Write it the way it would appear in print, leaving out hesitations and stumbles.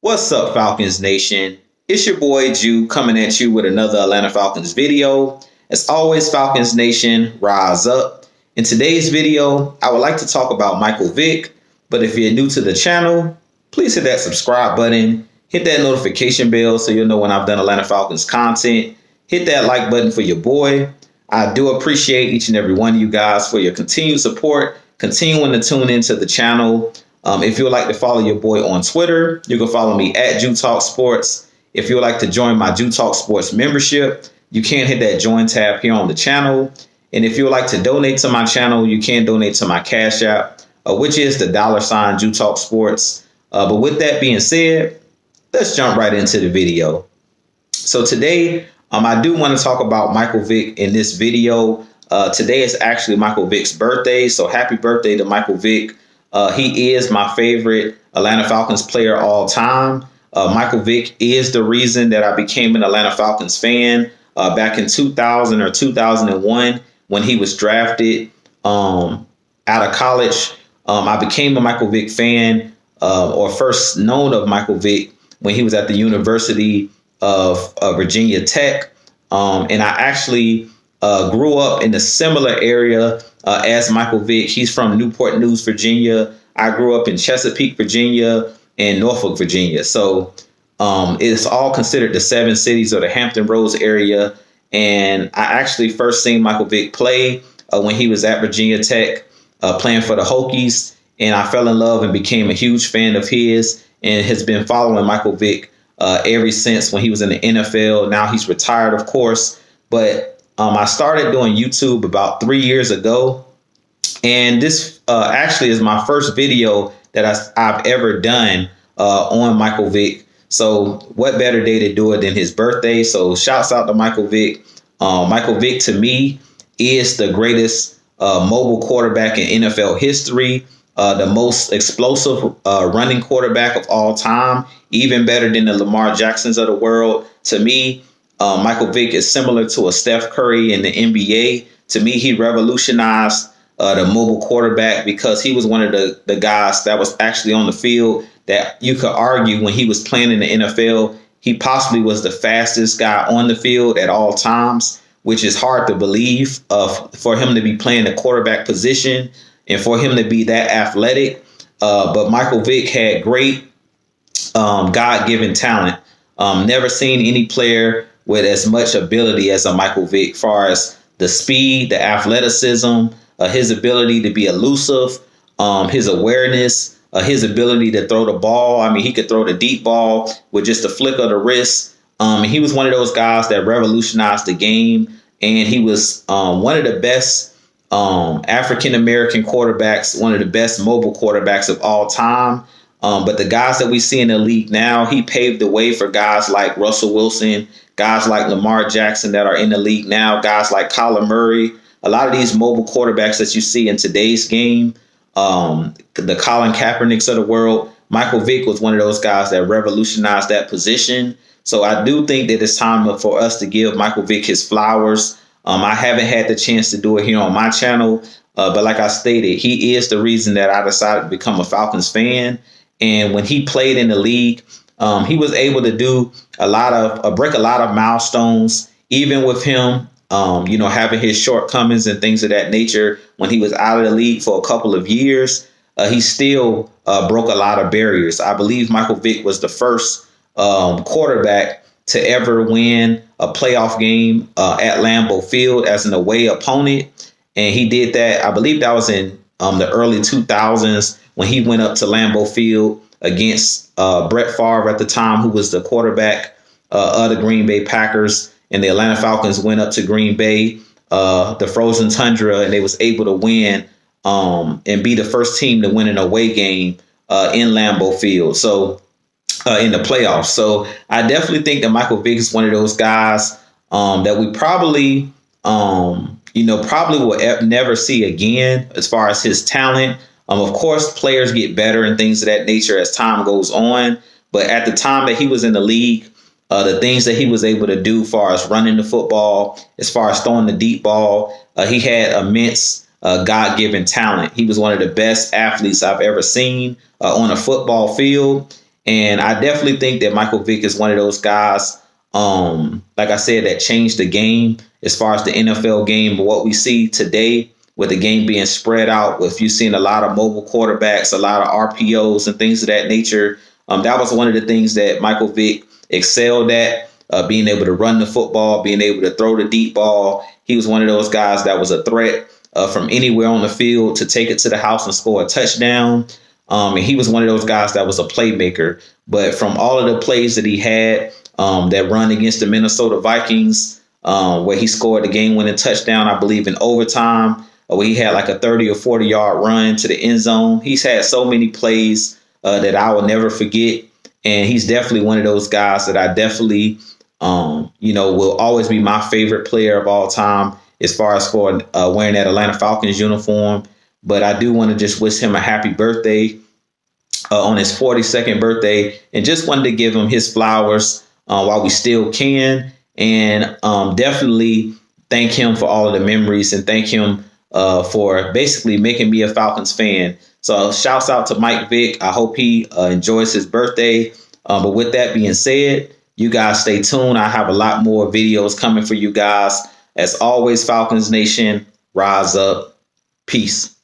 What's up, Falcons Nation? It's your boy Jew coming at you with another Atlanta Falcons video. As always, Falcons Nation, rise up. In today's video, I would like to talk about Michael Vick, but if you're new to the channel, please hit that subscribe button, hit that notification bell so you'll know when I've done Atlanta Falcons content, hit that like button for your boy. I do appreciate each and every one of you guys for your continued support, continuing to tune into the channel. If you would like to follow your boy on Twitter, you can follow me at Jew Talk Sports. If you would like to join my Jew Talk Sports membership, you can hit that join tab here on the channel. And if you would like to donate to my channel, you can donate to my Cash App, which is the $ Jew Talk Sports. But with that being said, let's jump right into the video. So today, I do want to talk about Michael Vick in this video. Today is actually Michael Vick's birthday, so happy birthday to Michael Vick. He is my favorite Atlanta Falcons player all time. Michael Vick is the reason that I became an Atlanta Falcons fan back in 2000 or 2001 when he was drafted out of college. I became a Michael Vick fan or first known of Michael Vick when he was at the University of Virginia Tech. And I actually grew up in a similar area as Michael Vick. He's from Newport News, Virginia. I grew up in Chesapeake, Virginia, and Norfolk, Virginia. So it's all considered the seven cities or the Hampton Roads area. And I actually first seen Michael Vick play when he was at Virginia Tech playing for the Hokies. And I fell in love and became a huge fan of his and has been following Michael Vick ever since when he was in the NFL. Now he's retired, of course. But I started doing YouTube about 3 years ago. And this actually is my first video that I've ever done on Michael Vick. So what better day to do it than his birthday? So shouts out to Michael Vick. Michael Vick, to me, is the greatest mobile quarterback in NFL history. The most explosive running quarterback of all time, even better than the Lamar Jacksons of the world. To me, Michael Vick is similar to a Steph Curry in the NBA. To me, he revolutionized the mobile quarterback because he was one of the guys that was actually on the field that you could argue when he was playing in the NFL, he possibly was the fastest guy on the field at all times, which is hard to believe for him to be playing the quarterback position and for him to be that athletic. But Michael Vick had great God-given talent. Never seen any player with as much ability as a Michael Vick, as far as the speed, the athleticism, his ability to be elusive, his awareness, his ability to throw the ball. I mean, he could throw the deep ball with just a flick of the wrist. He was one of those guys that revolutionized the game, and he was one of the best African-American quarterbacks, one of the best mobile quarterbacks of all time. But the guys that we see in the league now, he paved the way for guys like Russell Wilson, guys like Lamar Jackson that are in the league now, guys like Kyler Murray. A lot of these mobile quarterbacks that you see in today's game, the Colin Kaepernicks of the world, Michael Vick was one of those guys that revolutionized that position. So I do think that it's time for us to give Michael Vick his flowers. I haven't had the chance to do it here on my channel, but like I stated, he is the reason that I decided to become a Falcons fan. And when he played in the league, he was able to do break a lot of milestones, even with him, having his shortcomings and things of that nature. When he was out of the league for a couple of years, he still broke a lot of barriers. I believe Michael Vick was the first quarterback to ever win a playoff game at Lambeau Field as an away opponent. And he did that. I believe that was in the early 2000s when he went up to Lambeau Field against Brett Favre at the time, who was the quarterback of the Green Bay Packers. And the Atlanta Falcons went up to Green Bay, the frozen tundra, and they was able to win and be the first team to win an away game in Lambeau Field. So in the playoffs. So I definitely think that Michael Vick is one of those guys that we probably will never see again as far as his talent. Of course, players get better and things of that nature as time goes on. But at the time that he was in the league, the things that he was able to do as far as running the football, as far as throwing the deep ball, he had immense God-given talent. He was one of the best athletes I've ever seen on a football field. And I definitely think that Michael Vick is one of those guys, like I said, that changed the game as far as the NFL game. What we see today with the game being spread out, with you seeing a lot of mobile quarterbacks, a lot of RPOs and things of that nature. That was one of the things that Michael Vick excelled at, being able to run the football, being able to throw the deep ball. He was one of those guys that was a threat from anywhere on the field to take it to the house and score a touchdown. And he was one of those guys that was a playmaker. But from all of the plays that he had, that run against the Minnesota Vikings, where he scored the game-winning touchdown, I believe, in overtime, where he had like a 30 or 40-yard run to the end zone. He's had so many plays that I will never forget. And he's definitely one of those guys that I definitely, will always be my favorite player of all time as far as for wearing that Atlanta Falcons uniform. But I do want to just wish him a happy birthday on his 42nd birthday, and just wanted to give him his flowers while we still can, and definitely thank him for all of the memories, and thank him for basically making me a Falcons fan. So shouts out to Mike Vick. I hope he enjoys his birthday. But with that being said, you guys stay tuned. I have a lot more videos coming for you guys. As always, Falcons Nation, rise up. Peace.